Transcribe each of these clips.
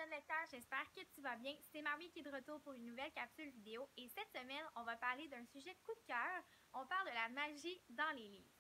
jeune lecteur, j'espère que tu vas bien. C'est Marie qui est de retour pour une nouvelle capsule vidéo et cette semaine, on va parler d'un sujet de coup de cœur. On parle de la magie dans les livres.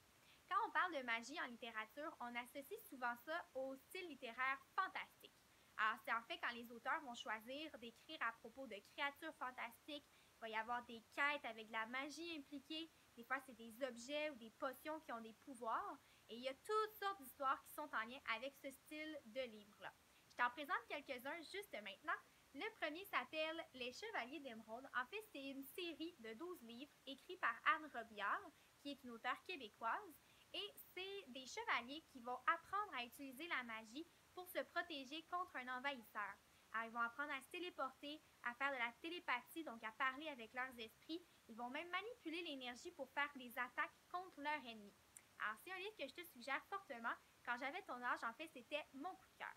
Quand on parle de magie en littérature, on associe souvent ça au style littéraire fantastique. Alors, c'est en fait quand les auteurs vont choisir d'écrire à propos de créatures fantastiques, il va y avoir des quêtes avec de la magie impliquée, des fois c'est des objets ou des potions qui ont des pouvoirs, et il y a toutes sortes d'histoires qui sont en lien avec ce style de livre-là. Je t'en présente quelques-uns juste maintenant. Le premier s'appelle Les Chevaliers d'Émeraude. En fait, c'est une série de 12 livres écrits par Anne Robillard, qui est une auteure québécoise. Et c'est des chevaliers qui vont apprendre à utiliser la magie pour se protéger contre un envahisseur. Alors, ils vont apprendre à se téléporter, à faire de la télépathie, donc à parler avec leurs esprits. Ils vont même manipuler l'énergie pour faire des attaques contre leur ennemi. Alors, c'est un livre que je te suggère fortement. Quand j'avais ton âge, en fait, c'était mon coup de cœur.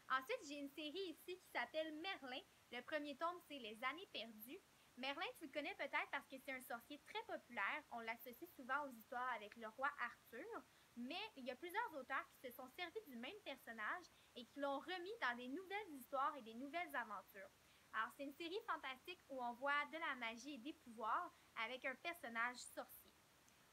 Ensuite, j'ai une série ici qui s'appelle Merlin. Le premier tome, c'est Les Années perdues. Merlin, tu le connais peut-être parce que c'est un sorcier très populaire. On l'associe souvent aux histoires avec le roi Arthur. Mais il y a plusieurs auteurs qui se sont servis du même personnage et qui l'ont remis dans des nouvelles histoires et des nouvelles aventures. Alors, c'est une série fantastique où on voit de la magie et des pouvoirs avec un personnage sorcier.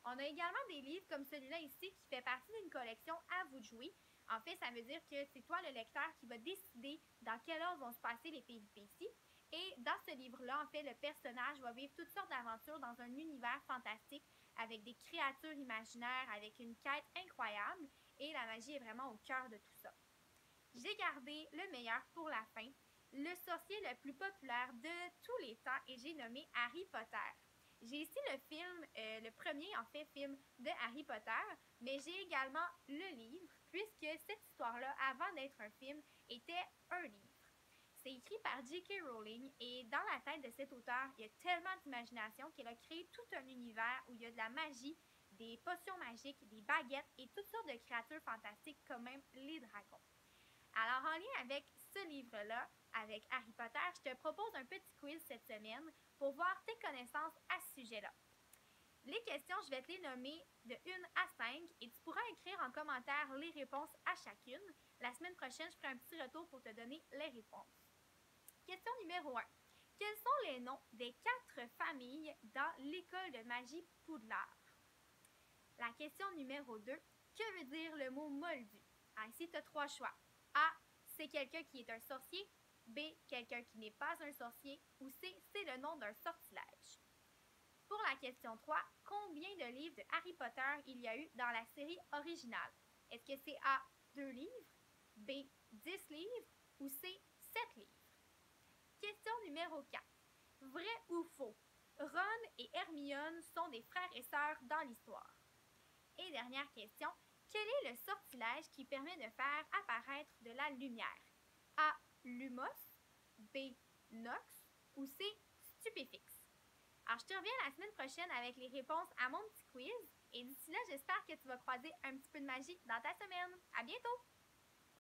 On a également des livres comme celui-là ici qui fait partie d'une collection À vous de jouer. En fait, ça veut dire que c'est toi le lecteur qui va décider dans quel ordre vont se passer les péripéties. Et dans ce livre-là, en fait, le personnage va vivre toutes sortes d'aventures dans un univers fantastique avec des créatures imaginaires, avec une quête incroyable. Et la magie est vraiment au cœur de tout ça. J'ai gardé le meilleur pour la fin, le sorcier le plus populaire de tous les temps, et j'ai nommé Harry Potter. J'ai ici le film, le premier en fait film de Harry Potter, mais j'ai également le livre, puisque cette histoire-là, avant d'être un film, était un livre. C'est écrit par J.K. Rowling et dans la tête de cet auteur, il y a tellement d'imagination qu'elle a créé tout un univers où il y a de la magie, des potions magiques, des baguettes et toutes sortes de créatures fantastiques comme même les dragons. Alors, en lien avec ce livre-là, avec Harry Potter, je te propose un petit quiz cette semaine pour voir tes connaissances à ce sujet-là. Les questions, je vais te les nommer de 1 à 5 et tu pourras écrire en commentaire les réponses à chacune. La semaine prochaine, je ferai un petit retour pour te donner les réponses. Question numéro 1. Quels sont les noms des 4 familles dans l'école de magie Poudlard? La question numéro 2. Que veut dire le mot moldu? Alors ici, tu as 3 choix. A. C'est quelqu'un qui est un sorcier. B. Quelqu'un qui n'est pas un sorcier. Ou C. C'est le nom d'un sortilège. Pour la question 3, combien de livres de Harry Potter il y a eu dans la série originale? Est-ce que c'est A. 2 livres, B. 10 livres ou C. 7 livres? Question numéro 4. Vrai ou faux? Ron et Hermione sont des frères et sœurs dans l'histoire. Et dernière question, quel est le sortilège qui permet de faire apparaître de la lumière? A. Lumos, B. Nox ou C. Stupéfix? Alors, je te reviens la semaine prochaine avec les réponses à mon petit quiz. Et d'ici là, j'espère que tu vas croiser un petit peu de magie dans ta semaine. À bientôt!